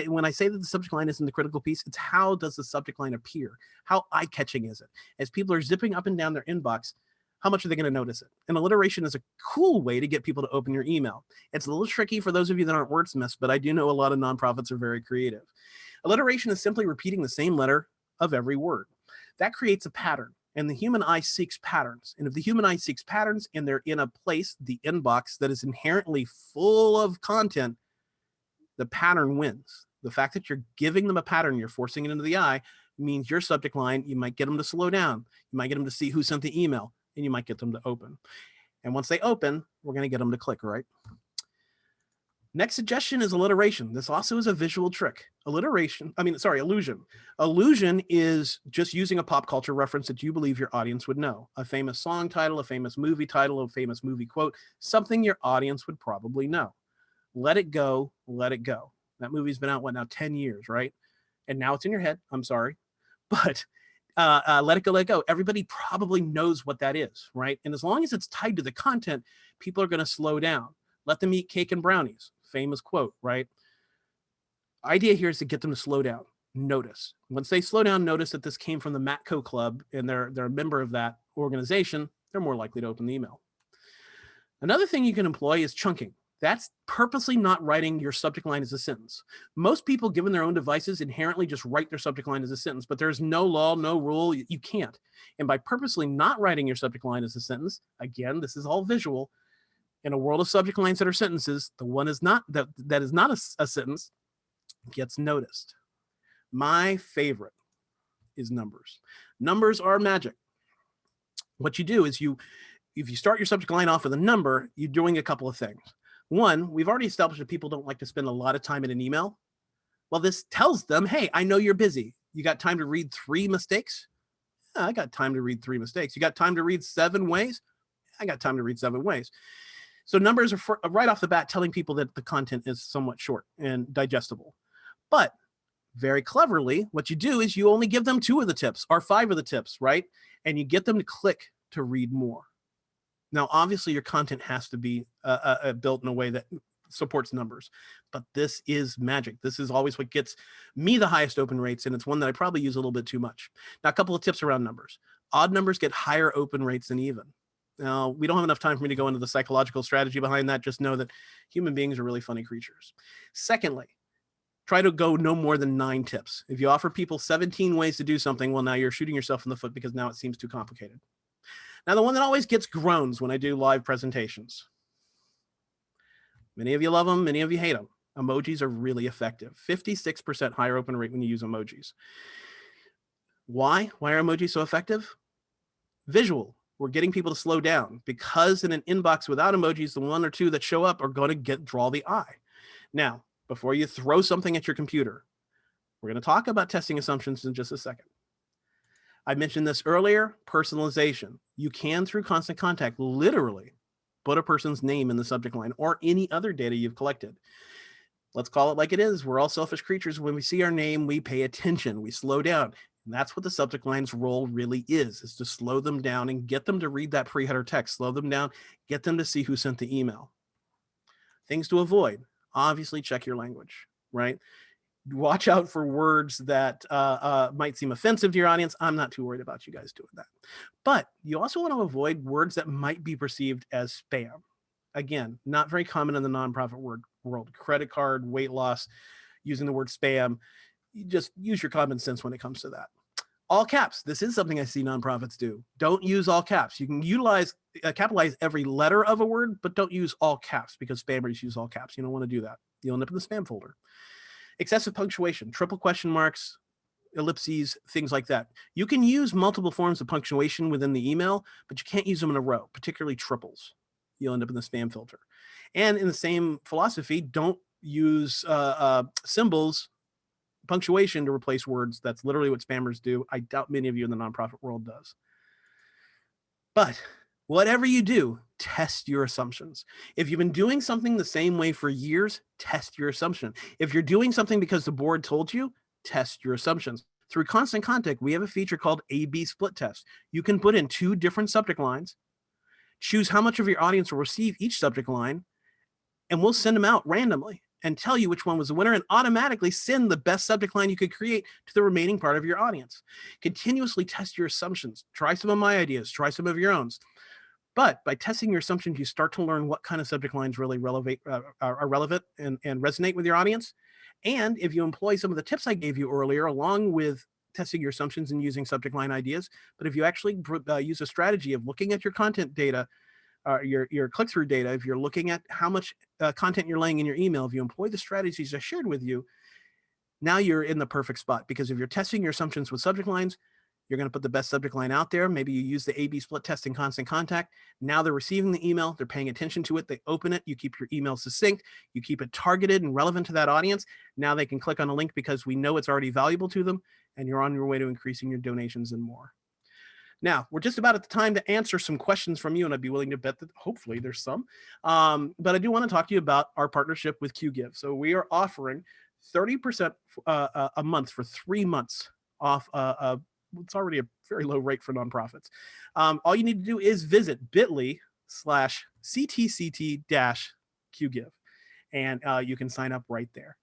When I say that the subject line isn't the critical piece, it's how does the subject line appear? How eye-catching is it? As people are zipping up and down their inbox, how much are they going to notice it? And alliteration is a cool way to get people to open your email. It's a little tricky for those of you that aren't wordsmiths, but I do know a lot of nonprofits are very creative. Alliteration is simply repeating the same letter of every word. That creates a pattern, and the human eye seeks patterns. And if the human eye seeks patterns and they're in a place, the inbox, that is inherently full of content, the pattern wins. The fact that you're giving them a pattern, you're forcing it into the eye, means your subject line, you might get them to slow down. You might get them to see who sent the email, and you might get them to open. And once they open, we're going to get them to click, right? Next suggestion is alliteration. This also is a visual trick. Allusion. Allusion is just using a pop culture reference that you believe your audience would know. A famous song title, a famous movie title, a famous movie quote, something your audience would probably know. Let it go, let it go. That movie's been out, what now, 10 years, right? And now it's in your head, I'm sorry. But let it go, let it go. Everybody probably knows what that is, right? And as long as it's tied to the content, people are going to slow down. Let them eat cake and brownies. Famous quote, right? Idea here is to get them to slow down. Notice. Once they slow down, notice that this came from the Matco Club and they're a member of that organization, they're more likely to open the email. Another thing you can employ is chunking. That's purposely not writing your subject line as a sentence. Most people, given their own devices, inherently just write their subject line as a sentence, but there's no law, no rule, you can't. And by purposely not writing your subject line as a sentence, again, this is all visual. In a world of subject lines that are sentences, the one is not that is not a sentence gets noticed. My favorite is numbers. Numbers are magic. What you do is if you start your subject line off with a number, you're doing a couple of things. One, we've already established that people don't like to spend a lot of time in an email. Well, this tells them, hey, I know you're busy. You got time to read 3 mistakes? I got time to read 3 mistakes. You got time to read 7 ways? I got time to read 7 ways. So numbers are right off the bat telling people that the content is somewhat short and digestible. But very cleverly, what you do is you only give them 2 of the tips or 5 of the tips, right? And you get them to click to read more. Now, obviously, your content has to be built in a way that supports numbers, but this is magic. This is always what gets me the highest open rates, and it's one that I probably use a little bit too much. Now, a couple of tips around numbers. Odd numbers get higher open rates than even. Now, we don't have enough time for me to go into the psychological strategy behind that. Just know that human beings are really funny creatures. Secondly, try to go no more than 9 tips. If you offer people 17 ways to do something, well, now you're shooting yourself in the foot because now it seems too complicated. Now, the one that always gets groans when I do live presentations. Many of you love them, many of you hate them. Emojis are really effective. 56% higher open rate when you use emojis. Why? Why are emojis so effective? Visual. We're getting people to slow down because in an inbox without emojis, the 1 or 2 that show up are going to draw the eye. Now, before you throw something at your computer, we're going to talk about testing assumptions in just a second. I mentioned this earlier, personalization. You can, through Constant Contact, literally put a person's name in the subject line or any other data you've collected. Let's call it like it is. We're all selfish creatures. When we see our name, we pay attention, we slow down. And that's what the subject line's role really is to slow them down and get them to read that pre-header text, slow them down, get them to see who sent the email. Things to avoid. obviously check your language, right? Watch out for words that might seem offensive to your audience. I'm not too worried about you guys doing that. But you also want to avoid words that might be perceived as spam. Again, not very common in the nonprofit world. Credit card, weight loss, using the word spam. You just use your common sense when it comes to that. All caps. This is something I see nonprofits do. Don't use all caps. You can capitalize every letter of a word, but don't use all caps because spammers use all caps. You don't want to do that. You'll end up in the spam folder. Excessive punctuation, triple question marks, ellipses, things like that. You can use multiple forms of punctuation within the email, but you can't use them in a row, particularly triples. You'll end up in the spam filter. And in the same philosophy, don't use symbols, punctuation to replace words. That's literally what spammers do. I doubt many of you in the nonprofit world does. But whatever you do, test your assumptions. If you've been doing something the same way for years, test your assumption. If you're doing something because the board told you, test your assumptions. Through Constant Contact, we have a feature called A/B split test. You can put in 2 different subject lines, choose how much of your audience will receive each subject line, and we'll send them out randomly and tell you which one was the winner and automatically send the best subject line you could create to the remaining part of your audience. Continuously test your assumptions. Try some of my ideas, try some of your own. But by testing your assumptions, you start to learn what kind of subject lines really are relevant and resonate with your audience. And if you employ some of the tips I gave you earlier, along with testing your assumptions and using subject line ideas, but if you actually use a strategy of looking at your content data, your click-through data, if you're looking at how much content you're laying in your email, if you employ the strategies I shared with you, now you're in the perfect spot. Because if you're testing your assumptions with subject lines, you're going to put the best subject line out there. Maybe you use the A/B split test in Constant Contact. Now they're receiving the email. They're paying attention to it. They open it. You keep your email succinct. You keep it targeted and relevant to that audience. Now they can click on a link because we know it's already valuable to them, and you're on your way to increasing your donations and more. Now, we're just about at the time to answer some questions from you, and I'd be willing to bet that hopefully there's some. But I do want to talk to you about our partnership with QGive. So we are offering 30% a month for 3 months off. It's already a very low rate for nonprofits. All you need to do is visit bit.ly/CTCT-QGive, and you can sign up right there.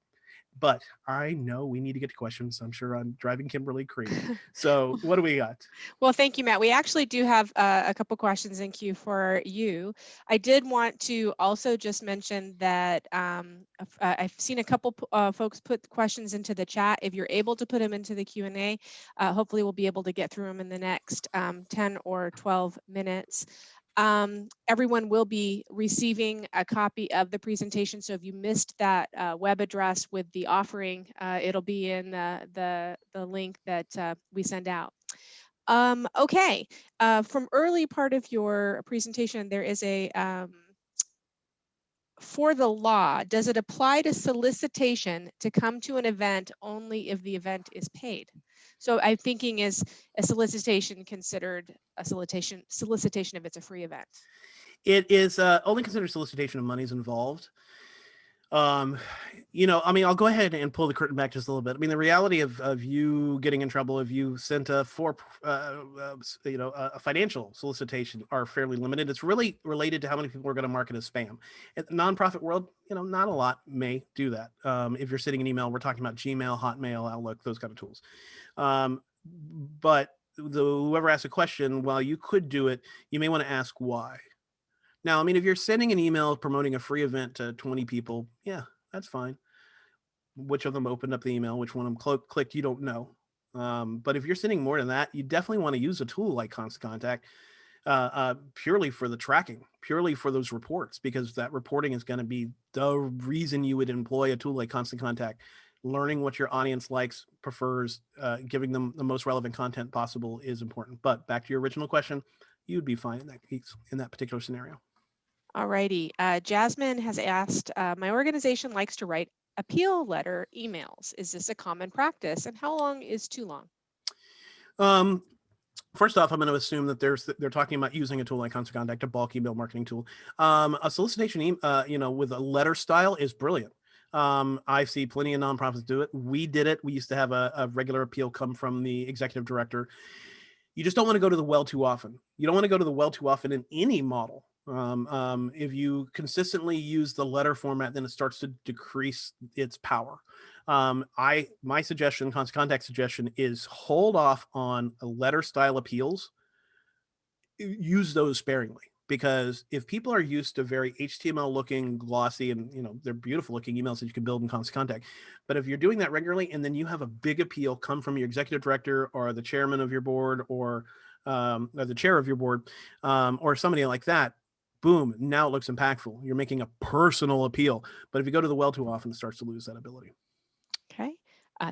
But I know we need to get to questions. I'm sure I'm driving Kimberly crazy. So what do we got? Well, thank you, Matt. We actually do have a couple questions in queue for you. I did want to also just mention that I've seen a couple folks put questions into the chat. If you're able to put them into the Q&A, hopefully we'll be able to get through them in the next 10 or 12 minutes. Everyone will be receiving a copy of the presentation. So if you missed that web address with the offering, it'll be in the link that we send out. Okay, from early part of your presentation, there is a, for the law, does it apply to solicitation to come to an event only if the event is paid? So I'm thinking, is a solicitation considered a solicitation if it's a free event? It is only considered solicitation if money's involved. You know, I mean, I'll go ahead and pull the curtain back just a little bit. I mean, the reality of you getting in trouble if you sent a financial solicitation are fairly limited. It's really related to how many people are going to mark it as spam. In the nonprofit world, you know, not a lot may do that. If you're sending an email, we're talking about Gmail, Hotmail, Outlook, those kind of tools. But whoever asks a question, while you could do it, you may want to ask why. Now, I mean, if you're sending an email promoting a free event to 20 people, yeah, that's fine. Which of them opened up the email, which one of them clicked, you don't know. But if you're sending more than that, you definitely want to use a tool like Constant Contact purely for the tracking, purely for those reports, because that reporting is going to be the reason you would employ a tool like Constant Contact. Learning what your audience likes, prefers, giving them the most relevant content possible is important. But back to your original question, you'd be fine in that particular scenario. All righty. Jasmine has asked, my organization likes to write appeal letter emails. Is this a common practice? And how long is too long? First off, I'm going to assume that they're talking about using a tool like Constant Contact, a bulk email marketing tool. A solicitation, with a letter style is brilliant. I see plenty of nonprofits do it. We did it. We used to have a regular appeal come from the executive director. You just don't want to go to the well too often. You don't want to go to the well too often in any model. If you consistently use the letter format, then it starts to decrease its power. My suggestion, Constant Contact suggestion, is hold off on letter style appeals. Use those sparingly, because if people are used to very HTML looking, glossy, and they're beautiful looking emails that you can build in Constant Contact, but if you're doing that regularly and then you have a big appeal come from your executive director or the chairman of your board or the chair of your board or somebody like that, boom, now it looks impactful. You're making a personal appeal. But if you go to the well too often, it starts to lose that ability. Okay.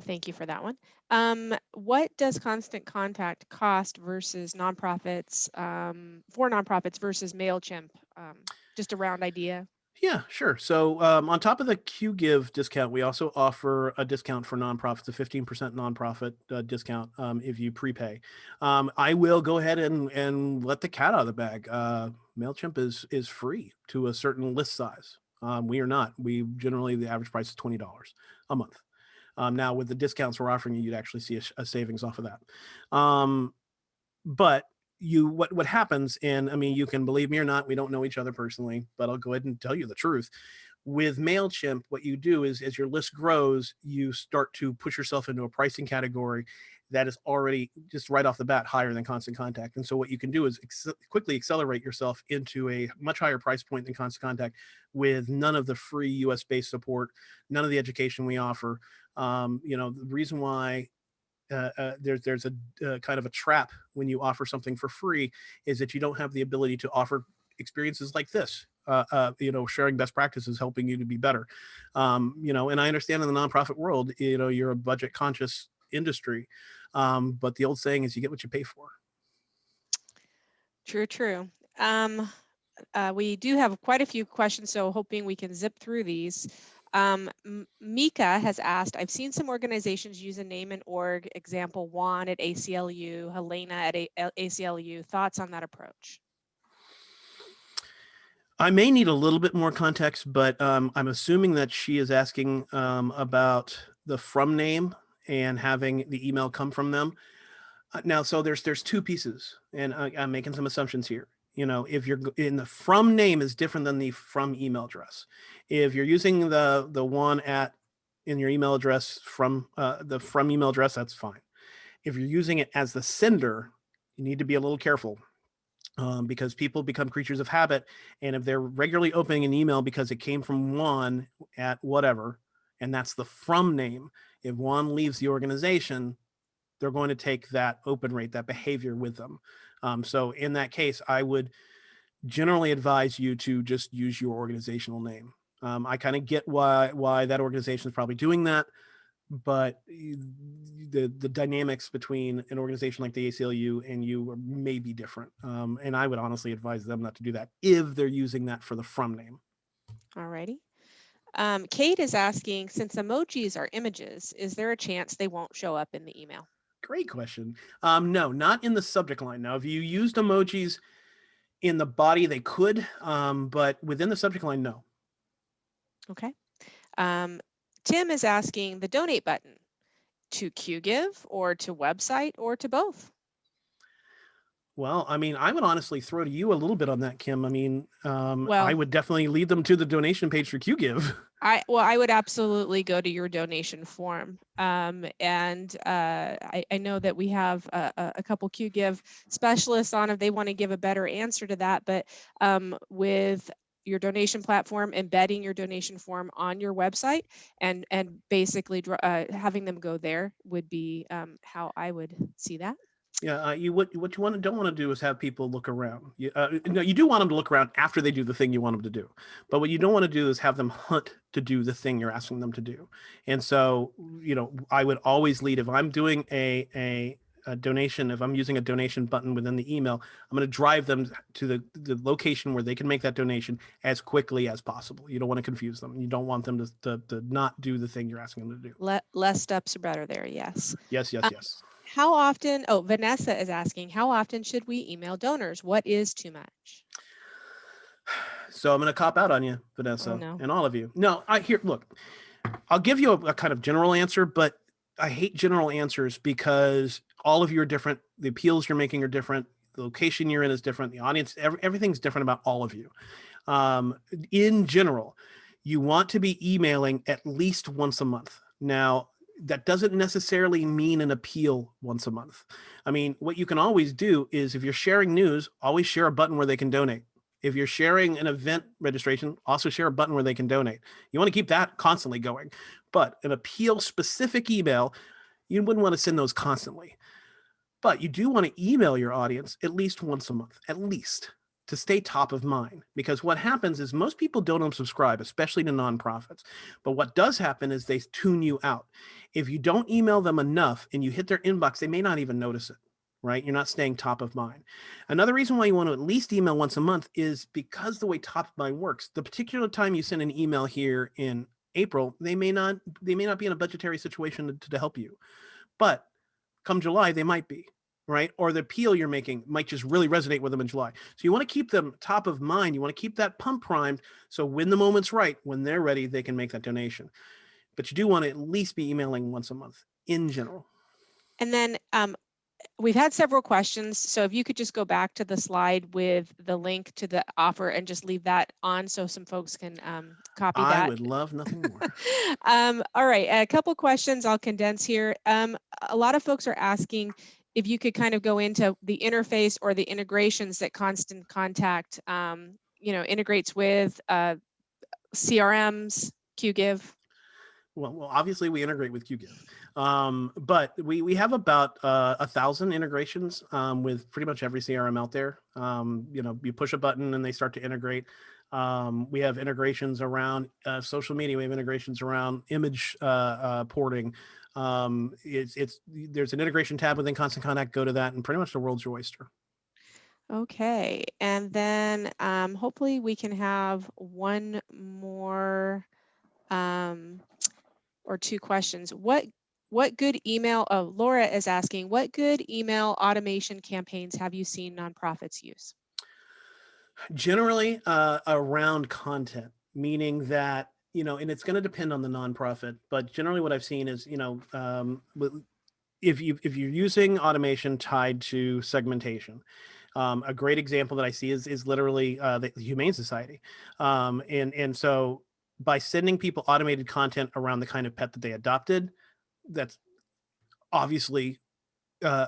Thank you for that one. What does Constant Contact cost versus nonprofits, for nonprofits versus MailChimp? Just a round idea. Yeah, sure. So on top of the QGive discount, we also offer a discount for nonprofits, a 15% nonprofit discount if you prepay. I will go ahead and let the cat out of the bag. MailChimp is free to a certain list size. We are not. We generally, the average price is $20 a month. Now, with the discounts we're offering you, you'd actually see a savings off of that. But what happens, and I mean, you can believe me or not, we don't know each other personally, but I'll go ahead and tell you the truth. With MailChimp, what you do is, as your list grows, you start to push yourself into a pricing category that is already just right off the bat higher than Constant Contact. And so what you can do is quickly accelerate yourself into a much higher price point than Constant Contact, with none of the free US based support, none of the education we offer. The reason why there's a kind of a trap when you offer something for free is that you don't have the ability to offer experiences like this. Sharing best practices, helping you to be better. And I understand in the nonprofit world, you're a budget conscious industry, but the old saying is you get what you pay for. True. We do have quite a few questions, so hoping we can zip through these. Mika has asked, I've seen some organizations use a name and org, example Juan at ACLU, Helena at ACLU. Thoughts on that approach? I may need a little bit more context, but I'm assuming that she is asking about the from name and having the email come from them. Now, so there's two pieces, and I'm making some assumptions here. If you're in the from name is different than the from email address. If you're using the one at in your email address from the from email address, that's fine. If you're using it as the sender, you need to be a little careful. Because people become creatures of habit. And if they're regularly opening an email because it came from Juan at whatever, and that's the from name, if Juan leaves the organization, they're going to take that open rate, that behavior with them. So in that case, I would generally advise you to just use your organizational name. I kind of get why that organization is probably doing that, but the dynamics between an organization like the ACLU and you may be different. And I would honestly advise them not to do that if they're using that for the from name. All righty. Kate is asking, since emojis are images, is there a chance they won't show up in the email? Great question. No, not in the subject line. Now, if you used emojis in the body, they could, but within the subject line, no. Okay. Tim is asking, the donate button to QGive or to website or to both? Well, I mean, I would honestly throw to you a little bit on that, Kim. I mean, Well, I would definitely lead them to the donation page for QGive. I would absolutely go to your donation form. And I know that we have a couple QGive specialists on if they want to give a better answer to that. But with your donation platform, embedding your donation form on your website and basically having them go there would be how I would see that. Yeah, what you don't want to do is have people look around. No, you do want them to look around after they do the thing you want them to do. But what you don't want to do is have them hunt to do the thing you're asking them to do. And so, I would always lead, if I'm doing a donation, if I'm using a donation button within the email, I'm going to drive them to the location where they can make that donation as quickly as possible. You don't want to confuse them. You don't want them to not do the thing you're asking them to do. Less steps are better there. Yes. Yes. How often, Vanessa is asking, how often should we email donors? What is too much? So I'm going to cop out on you, Vanessa, and all of you. No, look, I'll give you a kind of general answer, but I hate general answers because all of you are different. The appeals you're making are different. the location you're in is different. The audience, everything's different about all of you. In general, you want to be emailing at least once a month. Now, that doesn't necessarily mean an appeal once a month. I mean, what you can always do is if you're sharing news, always share a button where they can donate. If you're sharing an event registration, also share a button where they can donate. You want to keep that constantly going. But an appeal specific email, you wouldn't want to send those constantly. But you do want to email your audience at least once a month, at least, to stay top of mind. Because what happens is most people don't unsubscribe, especially to nonprofits. But what does happen is they tune you out. If you don't email them enough and you hit their inbox, they may not even notice it, right? You're not staying top of mind. Another reason why you want to at least email once a month is because the way top of mind works. The particular time you send an email here in April, they may not be in a budgetary situation to help you. But come July, they might be, right? Or the appeal you're making might just really resonate with them in July. So you want to keep them top of mind. You want to keep that pump primed. So when the moment's right, when they're ready, they can make that donation. But you do want to at least be emailing once a month in general. And then we've had several questions. So if you could just go back to the slide with the link to the offer and just leave that on so some folks can copy that. I would love nothing more. All right, a couple questions I'll condense here. A lot of folks are asking if you could kind of go into the interface or the integrations that Constant Contact integrates with CRMs, QGive. Well, obviously we integrate with QGive, but we have about 1,000 integrations with pretty much every CRM out there. You push a button and they start to integrate. We have integrations around social media. We have integrations around image porting. There's an integration tab within Constant Contact. Go to that, and pretty much the world's your oyster. Okay, and then hopefully we can have one more or two questions. What good email? Oh, Laura is asking, what good email automation campaigns have you seen nonprofits use? Generally around content, meaning that, and it's going to depend on the nonprofit, but generally what I've seen is, if you're using automation tied to segmentation, a great example that I see is literally the Humane Society. And so by sending people automated content around the kind of pet that they adopted, that's obviously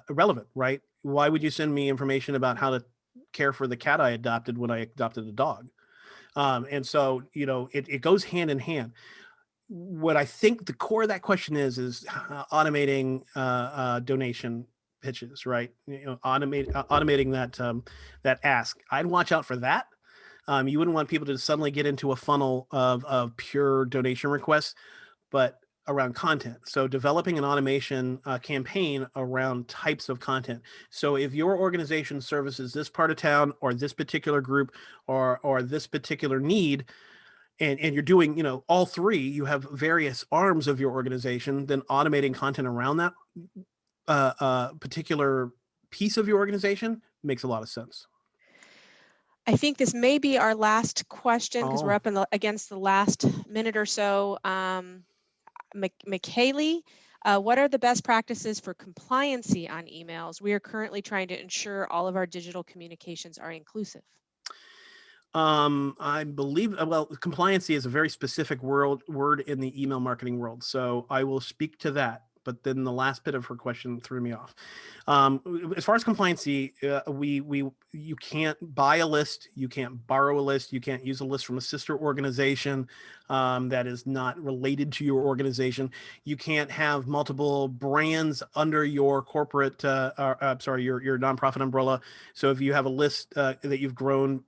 irrelevant, right? Why would you send me information about how to care for the cat I adopted when I adopted a dog? And so, it goes hand in hand. What I think the core of that question is automating donation pitches, right? Automating that ask. I'd watch out for that. You wouldn't want people to suddenly get into a funnel of pure donation requests, but around content. So developing an automation campaign around types of content. So if your organization services this part of town or this particular group or this particular need, and you're doing, all three, you have various arms of your organization, then automating content around that particular piece of your organization makes a lot of sense. I think this may be our last question because we're up against the last minute or so. McKaylee, what are the best practices for compliancy on emails? We are currently trying to ensure all of our digital communications are inclusive. I believe, compliancy is a very specific word in the email marketing world. So I will speak to that. But then the last bit of her question threw me off. As far as compliancy, you can't buy a list, you can't borrow a list, you can't use a list from a sister organization that is not related to your organization. You can't have multiple brands under your corporate, your nonprofit umbrella. So if you have a list that you've grown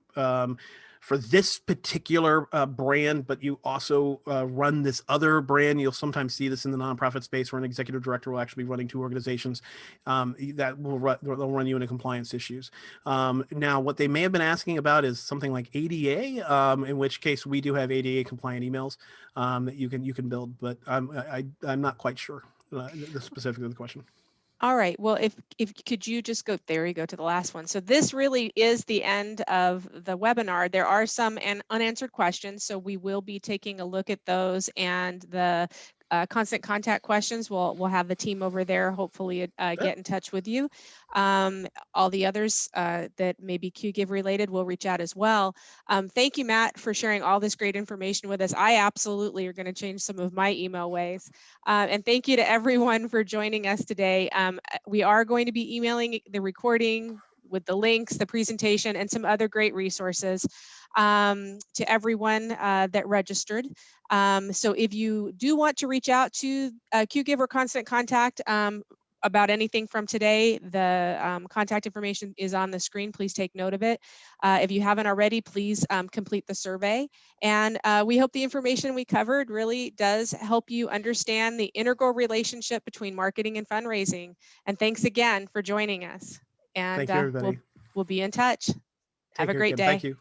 for this particular brand, but you also run this other brand. You'll sometimes see this in the nonprofit space where an executive director will actually be running two organizations that they'll run you into compliance issues. Now, what they may have been asking about is something like ADA, in which case we do have ADA compliant emails that you can build, but I'm not quite sure the specific of the question. All right, well, if could you just go, there you go to the last one. So this really is the end of the webinar. There are some unanswered questions, so we will be taking a look at those, and the constant contact questions, we'll have the team over there hopefully get in touch with you. All the others that may be QGIV related will reach out as well. Thank you, Matt, for sharing all this great information with us. I absolutely are going to change some of my email ways. And thank you to everyone for joining us today. We are going to be emailing the recording with the links, the presentation, and some other great resources to everyone that registered. So if you do want to reach out to QGIV or Constant Contact about anything from today, the contact information is on the screen. Please take note of it. If you haven't already, please complete the survey. And we hope the information we covered really does help you understand the integral relationship between marketing and fundraising. And thanks again for joining us. And Thank you, everybody. we'll be in touch. Have Take a care, great Kim. day. Thank you.